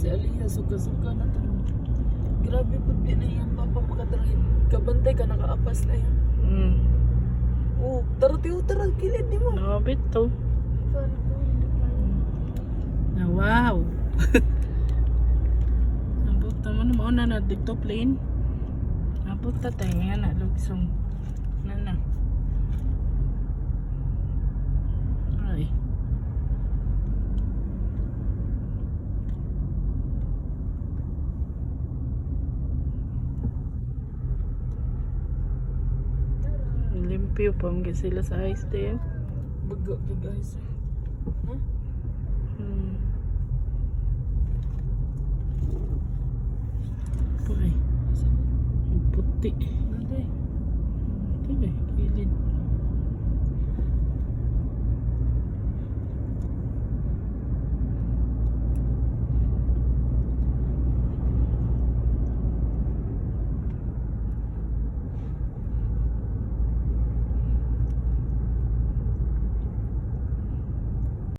Si Aliyah, suka-suka na to. Grabe po din na yung papa makadrive. Kabantay ka, nakaapas na yan. Oh, tara tiyo, tara, kilid di mo. Nakabit to. Sorry po, hindi kaya. Na wow. Abot naman mo na dito plane. Abot ta tayo nga na lugsong. Na. Ay. Limpyo pa mga sila sa ice din. Baga ka guys. Huh? Puy. Puti.